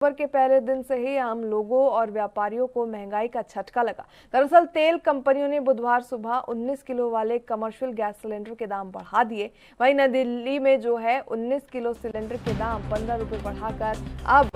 अक्टूबर के पहले दिन से ही आम लोगों और व्यापारियों को महंगाई का झटका लगा। दरअसल तेल कंपनियों ने बुधवार सुबह 19 किलो वाले कमर्शियल गैस सिलेंडर के दाम बढ़ा दिए। वहीं नई दिल्ली में जो है 19 किलो सिलेंडर के दाम 15 रुपए बढ़ाकर अब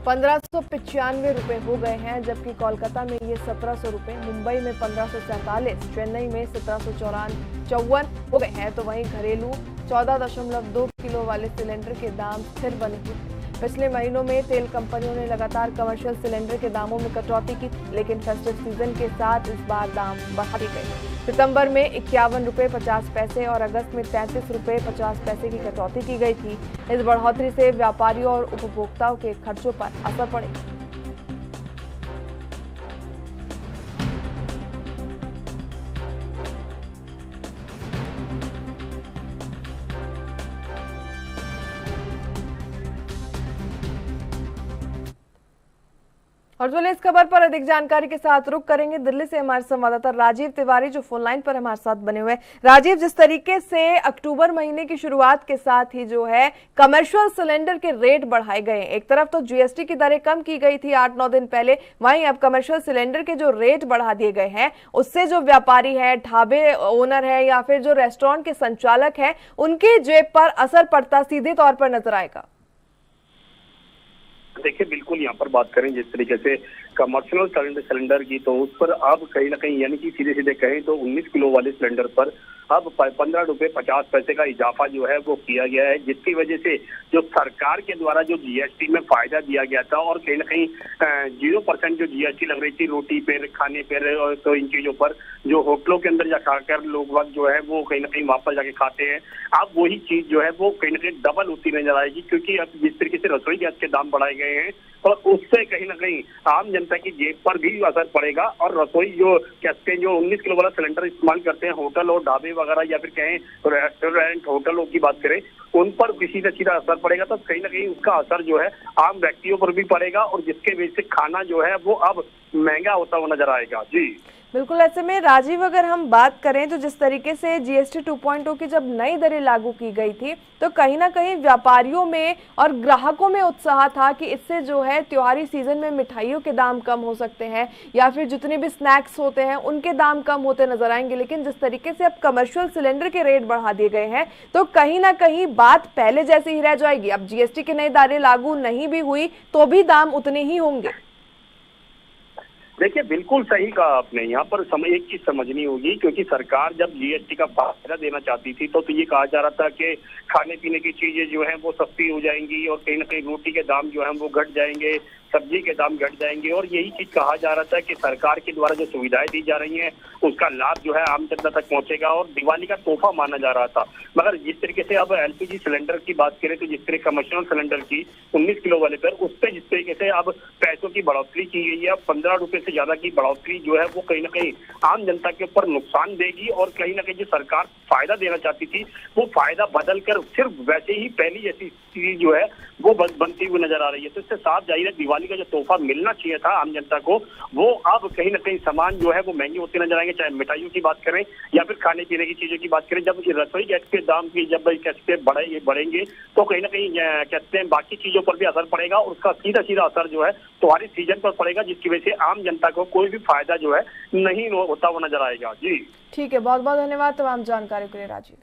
1595 रुपए हो गए हैं, जबकि कोलकाता में ये 1700 रुपए, मुंबई में 1547, चेन्नई में 1754 हो गए हैं। तो वहीं घरेलू 14.2 किलो वाले सिलेंडर के दाम स्थिर बने हुए। पिछले महीनों में तेल कंपनियों ने लगातार कमर्शियल सिलेंडर के दामों में कटौती की, लेकिन फेस्टिव सीजन के साथ इस बार दाम बढ़ा दिए गए। सितंबर में 51 रुपए 50 पैसे और अगस्त में 33 रुपए 50 पैसे की कटौती की गई थी। इस बढ़ोतरी से व्यापारियों और उपभोक्ताओं के खर्चों पर असर पड़ेगा। और चलिए इस खबर पर अधिक जानकारी के साथ रुक करेंगे दिल्ली से हमारे संवाददाता राजीव तिवारी, जो फोन लाइन पर हमारे साथ बने हुए हैं। राजीव, जिस तरीके से अक्टूबर महीने की शुरुआत के साथ ही जो है कमर्शियल सिलेंडर के रेट बढ़ाए गए, एक तरफ तो जीएसटी की दरें कम की गई थी 8-9 दिन पहले, वहीं अब कमर्शियल सिलेंडर के जो रेट बढ़ा दिए गए हैं, उससे जो व्यापारी है, ढाबे ओनर है या फिर जो रेस्टोरेंट के संचालक है, उनके जेब पर असर पड़ता सीधे तौर पर नजर आएगा। देखिए, बिल्कुल यहाँ पर बात करें जिस तरीके से कमर्शियल सिलेंडर की, तो उस पर अब कहीं ना कहीं यानी कि सीधे सीधे कहें तो 19 किलो वाले सिलेंडर पर अब 15 रुपए 50 पैसे का इजाफा जो है वो किया गया है, जिसकी वजह से जो सरकार के द्वारा जो जीएसटी में फायदा दिया गया था और कहीं ना कहीं 0% जो जीएसटी लग रही थी रोटी पे, खाने पे और तो इन चीजों पर जो होटलों के अंदर जाकर लोग वक्त जो है वो कहीं ना कहीं वापस जाके खाते हैं, अब वही चीज जो है वो कहीं ना कहीं डबल होती नजर आएगी, क्योंकि अब जिस तरीके से रसोई गैस के दाम बढ़ाए गए हैं और उससे कहीं ना कहीं आम जनता की जेब पर भी असर पड़ेगा। और रसोई जो कहते हैं जो 19 किलो वाला सिलेंडर इस्तेमाल करते हैं होटल और ढाबे वगैरह या फिर कहें रेस्टोरेंट होटलों की बात करें, उन पर भी सीधा सीधा असर पड़ेगा। तो कहीं ना कहीं उसका असर जो है आम व्यक्तियों पर भी पड़ेगा और जिसके वजह से खाना जो है वो अब महंगा होता हुआ नजर आएगा। जी बिल्कुल, ऐसे में राजीव अगर हम बात करें तो जिस तरीके से जीएसटी 2.0 की जब नई दरें लागू की गई थी, तो कहीं ना कहीं व्यापारियों में और ग्राहकों में उत्साह था कि इससे जो है त्योहारी सीजन में मिठाइयों के दाम कम हो सकते हैं या फिर जितने भी स्नैक्स होते हैं उनके दाम कम होते नजर आएंगे। लेकिन जिस तरीके से अब कमर्शियल सिलेंडर के रेट बढ़ा दिए गए हैं, तो कहीं ना कहीं बात पहले जैसी ही रह जाएगी। अब जीएसटी की नई दरें लागू नहीं भी हुई तो भी दाम उतने ही होंगे। देखिए, बिल्कुल सही कहा आपने। यहाँ पर एक चीज समझनी होगी, क्योंकि सरकार जब जीएसटी का फायदा देना चाहती थी तो ये कहा जा रहा था कि खाने पीने की चीजें जो है वो सस्ती हो जाएंगी और कहीं ना कहीं रोटी के दाम जो है वो घट जाएंगे, सब्जी के दाम घट जाएंगे, और यही चीज कहा जा रहा था कि सरकार के द्वारा जो सुविधाएं दी जा रही हैं उसका लाभ जो है आम जनता तक पहुंचेगा और दिवाली का तोहफा माना जा रहा था। मगर जिस तरीके से अब एलपीजी सिलेंडर की बात करें तो जिस तरह कमर्शियल सिलेंडर की 19 किलो वाले पर उस पर जिस तरीके से अब पैसों की बढ़ोतरी की गई है, 15 रुपए से ज्यादा की बढ़ोतरी जो है वो कहीं ना कहीं आम जनता के ऊपर नुकसान देगी और कहीं ना कहीं जो सरकार फायदा देना चाहती थी वो फायदा बदल कर सिर्फ वैसे ही पहली जैसी चीज जो है वो बनती हुई नजर आ रही है। तो इससे साफ जाहिर है दिवाली का जो तोहफा मिलना चाहिए था आम जनता को, वो अब कहीं ना कहीं सामान जो है वो महंगे होते नजर आएंगे, चाहे मिठाइयों की बात करें या फिर खाने पीने की चीजों की बात करें। जब रसोई गैस के दाम की जब कहते बढ़ेंगे तो कहीं ना कहीं कहते हैं बाकी चीजों पर भी असर पड़ेगा और उसका सीधा सीधा असर जो है त्योहारी सीजन पर पड़ेगा, जिसकी वजह से आम जनता को कोई भी फायदा जो है नहीं होता हुआ नजर आएगा। जी ठीक है, बहुत बहुत धन्यवाद तमाम जानकारी के लिए राजीव।